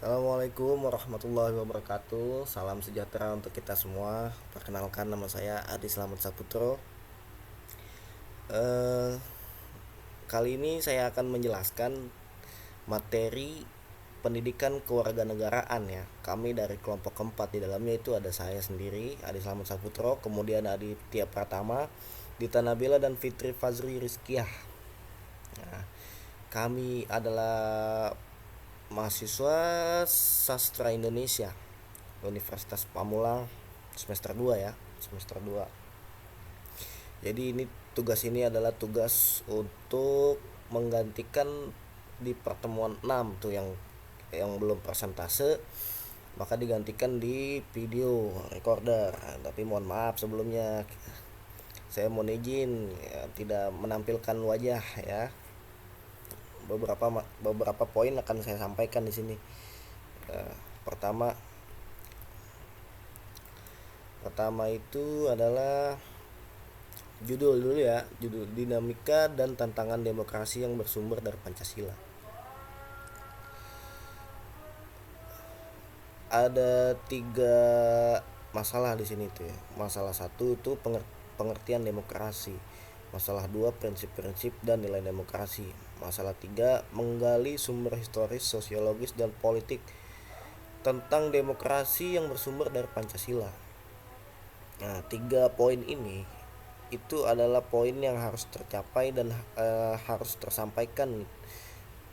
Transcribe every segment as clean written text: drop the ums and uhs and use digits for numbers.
Assalamualaikum warahmatullahi wabarakatuh. Salam sejahtera untuk kita semua. Perkenalkan, nama saya Adi Slamet Saputro. eh Kali ini saya akan menjelaskan materi pendidikan kewarganegaraan ya. Kami dari kelompok keempat, di dalamnya itu ada saya sendiri, Adi Slamet Saputro, kemudian Aditya Pratama, Dita Nabila, dan Fitri Fazri Rizkiah. Nah, kami adalah mahasiswa sastra Indonesia Universitas Pamulang, semester 2 ya, semester 2. Jadi tugas ini adalah tugas untuk menggantikan di pertemuan 6 tuh yang belum persentase, maka digantikan di video recorder. Tapi mohon maaf sebelumnya, saya mohon izin ya, tidak menampilkan wajah ya. Beberapa poin akan saya sampaikan di sini. Eh, pertama pertama itu adalah judul dulu ya, judul dinamika dan tantangan demokrasi yang bersumber dari Pancasila. Ada tiga masalah di sini tuh ya. Masalah satu itu pengertian demokrasi. Masalah dua, prinsip-prinsip dan nilai demokrasi. Masalah tiga, menggali sumber historis, sosiologis, dan politik tentang demokrasi yang bersumber dari Pancasila. Nah, tiga poin ini itu adalah poin yang harus tercapai dan harus tersampaikan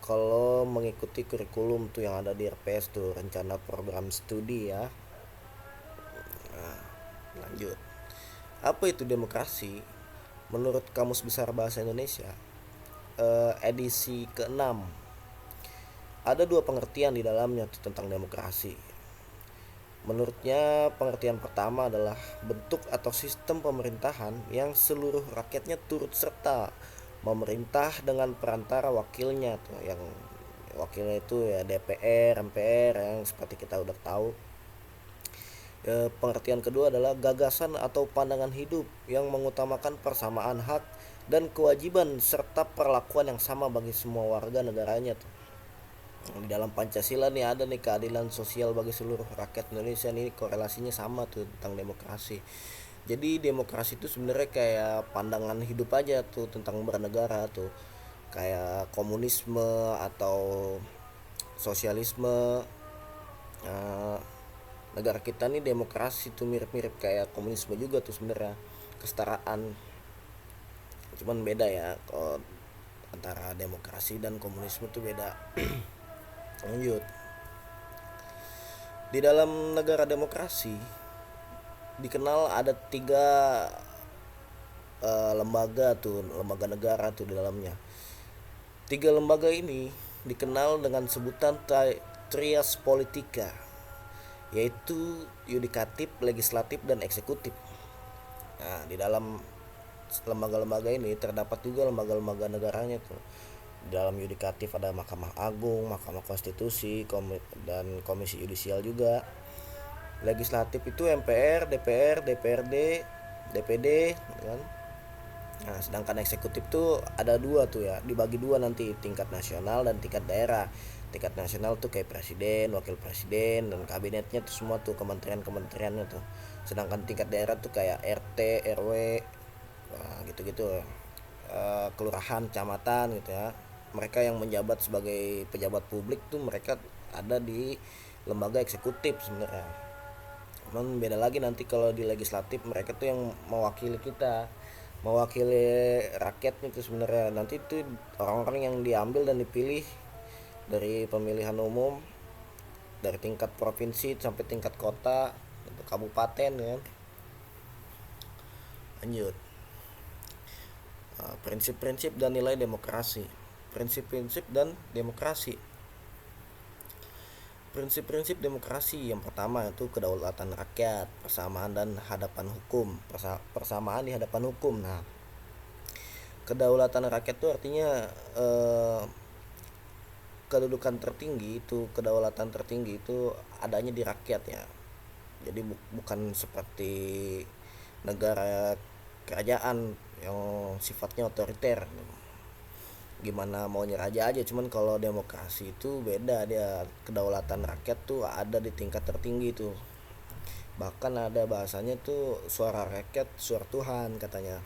kalau mengikuti kurikulum tuh yang ada di RPS tuh, rencana program studi ya. Nah, lanjut. Apa itu demokrasi? Menurut Kamus Besar Bahasa Indonesia edisi ke-6, ada dua pengertian di dalamnya tuh tentang demokrasi. Menurutnya, pengertian pertama adalah bentuk atau sistem pemerintahan yang seluruh rakyatnya turut serta memerintah dengan perantara wakilnya tuh, yang wakilnya itu ya DPR, MPR yang seperti kita udah tahu. Pengertian kedua adalah gagasan atau pandangan hidup yang mengutamakan persamaan hak dan kewajiban serta perlakuan yang sama bagi semua warga negaranya tuh. Di dalam Pancasila nih ada nih keadilan sosial bagi seluruh rakyat Indonesia, nih korelasinya sama tuh tentang demokrasi. Jadi demokrasi itu sebenarnya kayak pandangan hidup aja tuh tentang bernegara tuh, kayak komunisme atau sosialisme. Nah, negara kita nih demokrasi tuh mirip-mirip kayak komunisme juga tuh sebenarnya, kesetaraan. Cuman beda ya, kalau antara demokrasi dan komunisme tuh beda. Lanjut. Di dalam negara demokrasi dikenal ada tiga lembaga tuh, lembaga negara tuh di dalamnya. Tiga lembaga ini dikenal dengan sebutan trias politika, yaitu yudikatif, legislatif, dan eksekutif. Nah, di dalam lembaga-lembaga ini terdapat juga lembaga-lembaga negaranya tuh. Di dalam yudikatif ada Mahkamah Agung, Mahkamah Konstitusi, dan Komisi Yudisial juga. Legislatif itu MPR, DPR, DPRD, DPD kan. Nah, sedangkan eksekutif tuh ada dua tuh ya, dibagi dua nanti, tingkat nasional dan tingkat daerah. Tingkat nasional tuh kayak presiden, wakil presiden, dan kabinetnya tuh semua tuh kementerian-kementeriannya tuh. Sedangkan tingkat daerah tuh kayak RT, RW, nah, gitu-gitu. Kelurahan, kecamatan gitu ya. Mereka yang menjabat sebagai pejabat publik tuh mereka ada di lembaga eksekutif sebenarnya. Cuman beda lagi nanti kalau di legislatif, mereka tuh yang mewakili kita, mewakili rakyat itu sebenarnya. Nanti itu orang-orang yang diambil dan dipilih dari pemilihan umum dari tingkat provinsi sampai tingkat kota, kabupaten kan. Lanjut. Prinsip-prinsip dan nilai demokrasi. Prinsip-prinsip dan demokrasi. Prinsip-prinsip demokrasi yang pertama itu kedaulatan rakyat, persamaan dan hadapan hukum, persamaan di hadapan hukum. Nah, kedaulatan rakyat itu artinya kedudukan tertinggi itu, kedaulatan tertinggi itu adanya di rakyat ya. Jadi bukan seperti negara kerajaan yang sifatnya otoriter. gimana maunya raja aja. Cuman kalau demokrasi itu beda, dia kedaulatan rakyat tuh ada di tingkat tertinggi tuh, bahkan ada bahasanya tuh suara rakyat suara Tuhan katanya.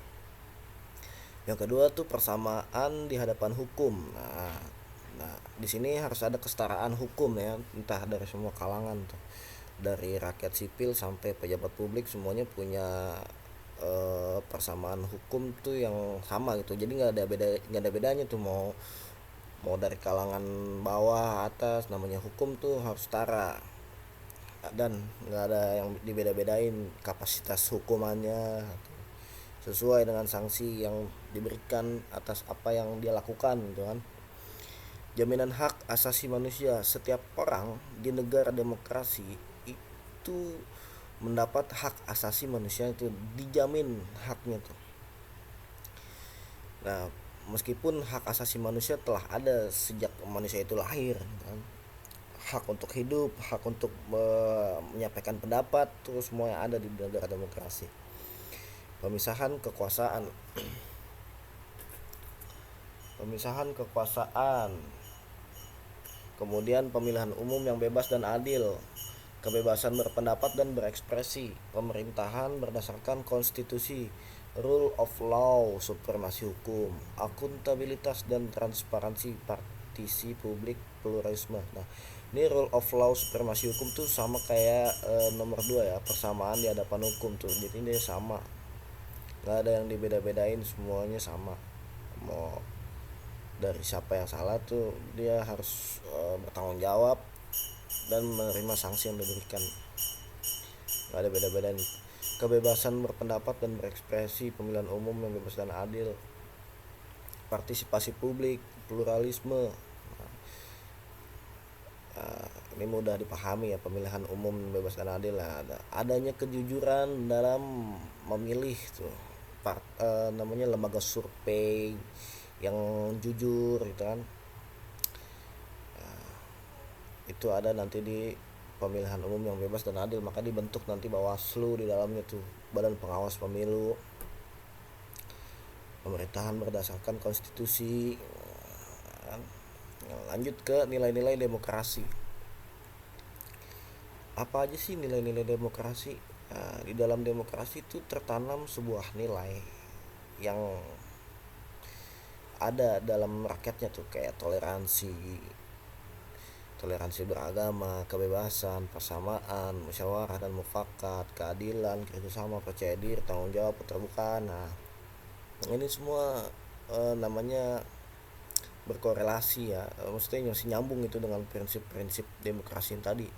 Yang kedua tuh persamaan di hadapan hukum. Nah, di sini harus ada kesetaraan hukum ya, entah dari semua kalangan tuh, dari rakyat sipil sampai pejabat publik semuanya punya persamaan hukum tuh yang sama gitu. Jadi nggak ada bedanya tuh, mau mau dari kalangan bawah atas, namanya hukum tuh harus setara, dan nggak ada yang dibeda-bedain kapasitas hukumannya, sesuai dengan sanksi yang diberikan atas apa yang dia lakukan gitu kan. Jaminan hak asasi manusia, setiap orang di negara demokrasi itu mendapat hak asasi manusia, itu dijamin haknya tuh. Nah, meskipun hak asasi manusia telah ada sejak manusia itu lahir kan. Hak untuk hidup, hak untuk menyampaikan pendapat, terus semua yang ada di negara demokrasi. Pemisahan kekuasaan. Pemisahan kekuasaan. Kemudian pemilihan umum yang bebas dan adil. Kebebasan berpendapat dan berekspresi. Pemerintahan berdasarkan konstitusi. Rule of law, supremasi hukum. Akuntabilitas dan transparansi, partisi publik, pluralisme. Nah, ini rule of law, supremasi hukum tuh sama kayak nomor 2 ya, persamaan di hadapan hukum tuh. Jadi ini sama, nggak ada yang dibeda-bedain, semuanya sama. Mau dari siapa yang salah tuh dia harus bertanggung jawab dan menerima sanksi yang diberikan, nggak ada beda-bedaan. Kebebasan berpendapat dan berekspresi, pemilihan umum yang bebas dan adil, partisipasi publik, pluralisme. Ini mudah dipahami ya, pemilihan umum bebas dan adil. Adanya kejujuran dalam memilih tuh, namanya lembaga survei yang jujur gitu kan. Itu ada nanti di pemilihan umum yang bebas dan adil, maka dibentuk nanti Bawaslu di dalamnya tuh, Badan Pengawas Pemilu. Pemerintahan berdasarkan konstitusi. Lanjut ke nilai-nilai demokrasi. Apa aja sih nilai-nilai demokrasi? Di dalam demokrasi itu tertanam sebuah nilai yang ada dalam rakyatnya tuh, kayak toleransi beragama, kebebasan, persamaan, musyawarah dan mufakat, keadilan, kerjasama, percaya diri, tanggung jawab, keterbukaan. Nah, ini semua namanya berkorelasi ya, maksudnya masih nyambung itu dengan prinsip-prinsip demokrasi yang tadi.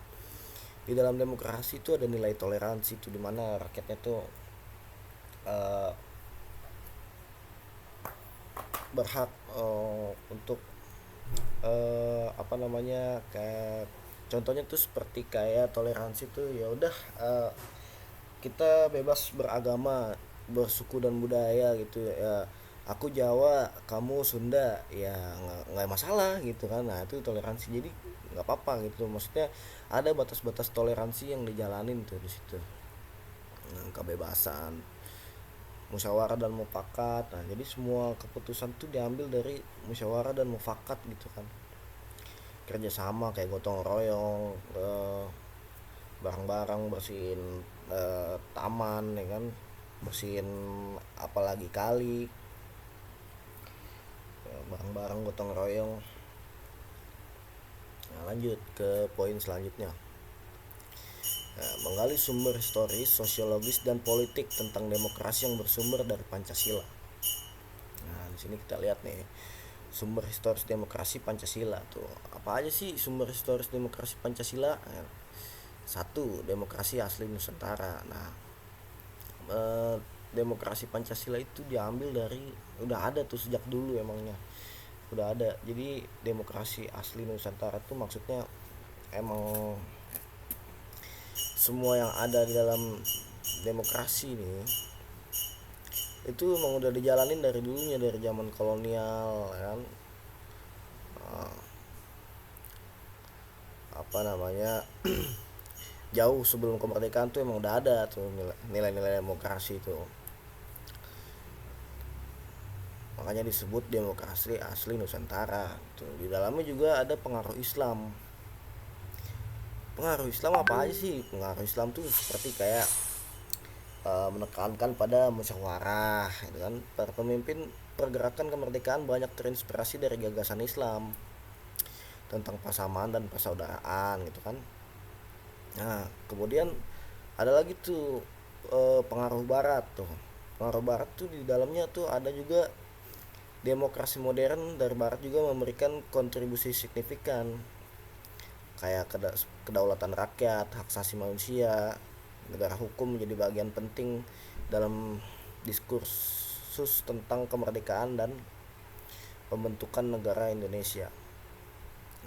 Di dalam demokrasi itu ada nilai toleransi, itu dimana rakyatnya tuh berhak untuk apa namanya, kayak contohnya tuh seperti kayak toleransi tuh, ya udah kita bebas beragama, bersuku dan budaya gitu ya. Aku Jawa, kamu Sunda, ya nggak masalah gitu kan. Nah, itu toleransi, jadi nggak apa-apa gitu, maksudnya ada batas-batas toleransi yang dijalanin tuh di situ. Nah, kebebasan, musyawarah dan mufakat. Nah, jadi semua keputusan tuh diambil dari musyawarah dan mufakat gitu kan. Kerjasama kayak gotong royong, bareng-bareng bersihin taman ya kan, bersihin apalagi kali, bareng-bareng gotong royong. Nah, lanjut ke poin selanjutnya. Nah, menggali sumber historis, sosiologis dan politik tentang demokrasi yang bersumber dari Pancasila. Nah, di sini kita lihat nih sumber historis demokrasi Pancasila tuh. Apa aja sih sumber historis demokrasi Pancasila? Nah, 1. Demokrasi asli Nusantara. Nah, demokrasi Pancasila itu diambil dari, udah ada tuh sejak dulu emangnya, udah ada. Jadi demokrasi asli Nusantara tuh maksudnya emang semua yang ada di dalam demokrasi ini itu emang udah dijalanin dari dulunya, dari zaman kolonial kan. Apa namanya, jauh sebelum kemerdekaan tuh emang udah ada tuh nilai-nilai demokrasi itu. makanya disebut demokrasi asli Nusantara gitu. Di dalamnya juga ada pengaruh Islam. Pengaruh Islam apa aja sih? Pengaruh Islam tuh seperti kayak menekankan pada musyawarah gitu kan. Para pemimpin pergerakan kemerdekaan banyak terinspirasi dari gagasan Islam tentang persamaan dan persaudaraan gitu kan. Nah, kemudian ada lagi tuh pengaruh barat tuh. Pengaruh barat tuh di dalamnya tuh ada juga demokrasi modern dari barat juga memberikan kontribusi signifikan kayak kedaulatan rakyat, hak asasi manusia, negara hukum menjadi bagian penting dalam diskursus tentang kemerdekaan dan pembentukan negara Indonesia.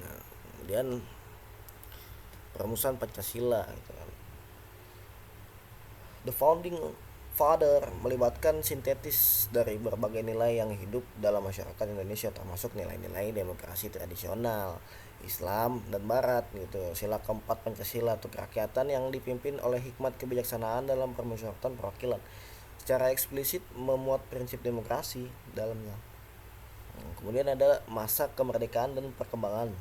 Nah, kemudian perumusan Pancasila gitu kan. The founding father melibatkan sintetis dari berbagai nilai yang hidup dalam masyarakat Indonesia, termasuk nilai-nilai demokrasi tradisional, Islam dan Barat gitu. Sila keempat Pancasila atau kerakyatan yang dipimpin oleh hikmat kebijaksanaan dalam permusyawaratan perwakilan secara eksplisit memuat prinsip demokrasi dalamnya. Kemudian ada masa kemerdekaan dan perkembangan.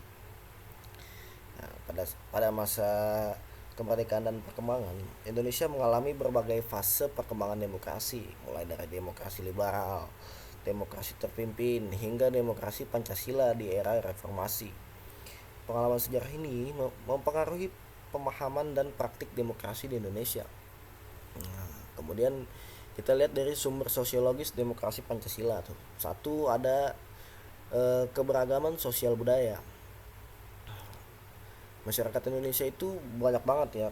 Nah, pada masa kemerdekaan dan perkembangan, Indonesia mengalami berbagai fase perkembangan demokrasi, mulai dari demokrasi liberal, demokrasi terpimpin, hingga demokrasi Pancasila di era reformasi. Pengalaman sejarah ini mempengaruhi pemahaman dan praktik demokrasi di Indonesia. Nah, kemudian kita lihat dari sumber sosiologis demokrasi Pancasila tuh. Satu ada keberagaman sosial budaya. Masyarakat Indonesia itu banyak banget ya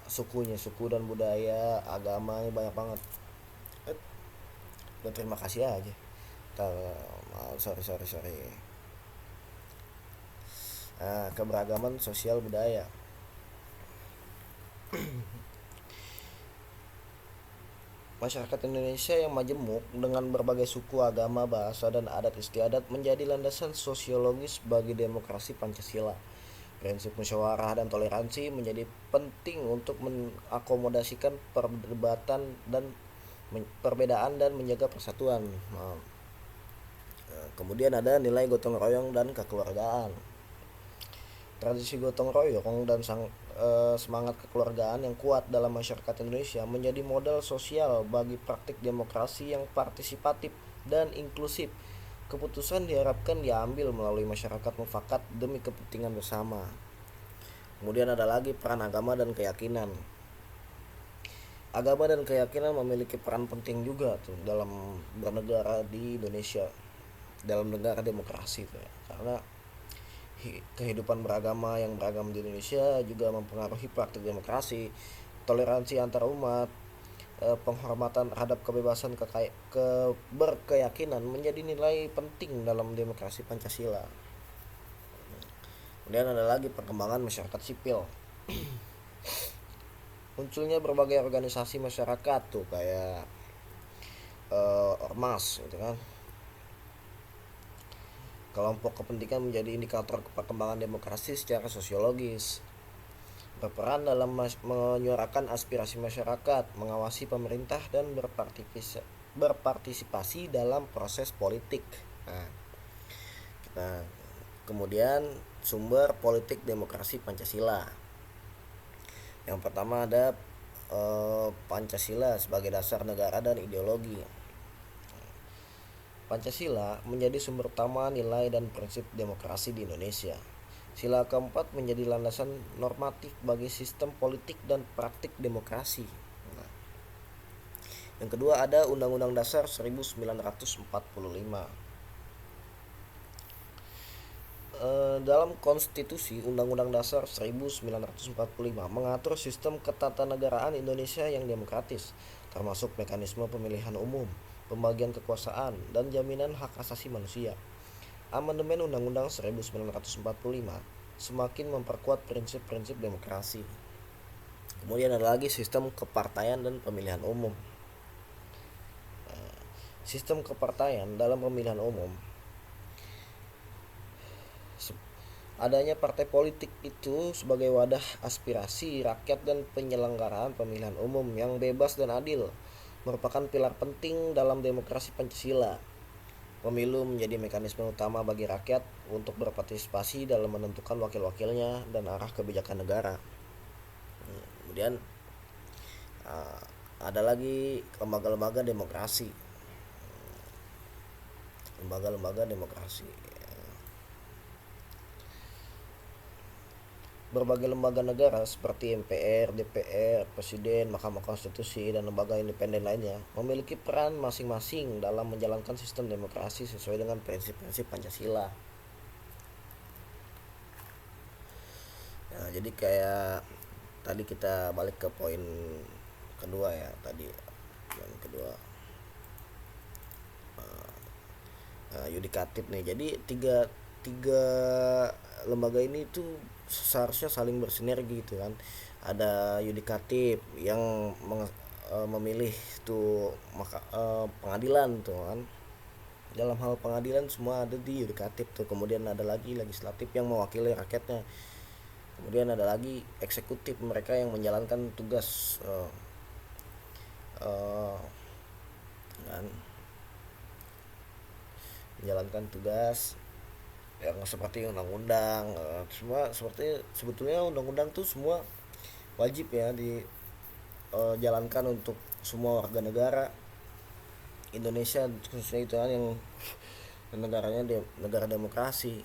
sukunya, suku dan budaya, agamanya banyak banget. Dan terima kasih aja. Sorry. Nah, keberagaman sosial budaya. Masyarakat Indonesia yang majemuk dengan berbagai suku, agama, bahasa, dan adat istiadat menjadi landasan sosiologis bagi demokrasi Pancasila. Prinsip musyawarah dan toleransi menjadi penting untuk mengakomodasikan perbedaan dan menjaga persatuan. Nah, kemudian ada nilai gotong royong dan kekeluargaan. Tradisi gotong royong dan semangat kekeluargaan yang kuat dalam masyarakat Indonesia menjadi modal sosial bagi praktik demokrasi yang partisipatif dan inklusif. Keputusan diharapkan diambil melalui masyarakat mufakat demi kepentingan bersama. Kemudian ada lagi peran agama dan keyakinan. Agama dan keyakinan memiliki peran penting juga tuh dalam bernegara di Indonesia, dalam negara demokrasi tuh ya. Karena kehidupan beragama yang beragam di Indonesia juga mempengaruhi praktik demokrasi, toleransi antar umat, penghormatan terhadap kebebasan berkeyakinan menjadi nilai penting dalam demokrasi Pancasila. Kemudian ada lagi perkembangan masyarakat sipil. Munculnya berbagai organisasi masyarakat tuh kayak ormas gitu kan. Kelompok kepentingan menjadi indikator perkembangan demokrasi secara sosiologis. Berperan dalam menyuarakan aspirasi masyarakat, mengawasi pemerintah dan berpartisipasi dalam proses politik. Nah, kemudian sumber politik demokrasi Pancasila. Yang pertama ada Pancasila sebagai dasar negara dan ideologi. Pancasila menjadi sumber utama nilai dan prinsip demokrasi di Indonesia. Sila keempat menjadi landasan normatif bagi sistem politik dan praktik demokrasi. Nah, yang kedua ada Undang-Undang Dasar 1945. Dalam konstitusi Undang-Undang Dasar 1945 mengatur sistem ketatanegaraan Indonesia yang demokratis, termasuk mekanisme pemilihan umum, pembagian kekuasaan, dan jaminan hak asasi manusia. Amandemen Undang-Undang 1945 semakin memperkuat prinsip-prinsip demokrasi. Kemudian ada lagi sistem kepartaian dan pemilihan umum. Sistem kepartaian dalam pemilihan umum, adanya partai politik itu sebagai wadah aspirasi rakyat dan penyelenggaraan pemilihan umum yang bebas dan adil merupakan pilar penting dalam demokrasi Pancasila. Pemilu menjadi mekanisme utama bagi rakyat untuk berpartisipasi dalam menentukan wakil-wakilnya dan arah kebijakan negara. Kemudian ada lagi lembaga-lembaga demokrasi. Lembaga-lembaga demokrasi. Berbagai lembaga negara seperti MPR, DPR, Presiden, Mahkamah Konstitusi, dan lembaga independen lainnya memiliki peran masing-masing dalam menjalankan sistem demokrasi sesuai dengan prinsip-prinsip Pancasila. Nah, jadi kayak tadi kita balik ke poin kedua ya tadi, yang kedua yudikatif nih. Jadi tiga tiga lembaga ini tuh seharusnya saling bersinergi gitu kan. Ada yudikatif yang memilih tuh pengadilan tuh kan. Dalam hal pengadilan semua ada di yudikatif tuh. Kemudian ada lagi legislatif yang mewakili rakyatnya. Kemudian ada lagi eksekutif, mereka yang menjalankan tugas kan, menjalankan tugas yang seperti undang-undang. Semua seperti sebetulnya undang-undang tuh semua wajib ya dijalankan untuk semua warga negara Indonesia, khususnya itu kan yang negaranya negara demokrasi.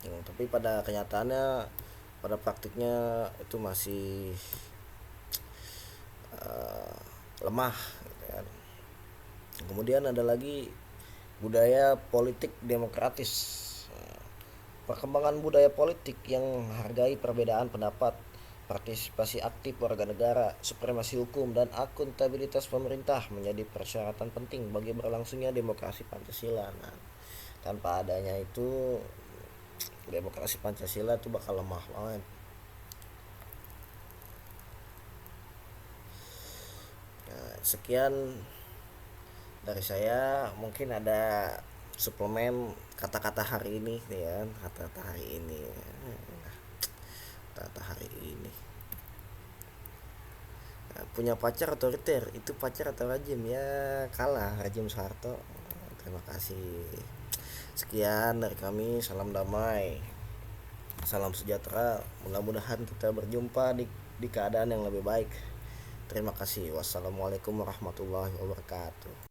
Tapi pada kenyataannya, pada praktiknya itu masih lemah gitu kan. Kemudian ada lagi budaya politik demokratis. Perkembangan budaya politik yang menghargai perbedaan pendapat, partisipasi aktif warga negara, supremasi hukum, dan akuntabilitas pemerintah menjadi persyaratan penting bagi berlangsungnya demokrasi Pancasila. Nah, tanpa adanya itu demokrasi Pancasila itu bakal lemah banget. Nah, sekian dari saya. Mungkin ada suplemen kata-kata hari ini ya, kata-kata hari ini, kata-kata hari ini. Nah, punya pacar otoriter itu pacar atau rajim? Ya kalah rajim Soeharto. Terima kasih. Sekian dari kami, salam damai, salam sejahtera. Mudah-mudahan kita berjumpa di keadaan yang lebih baik. Terima kasih. Wassalamualaikum warahmatullahi wabarakatuh.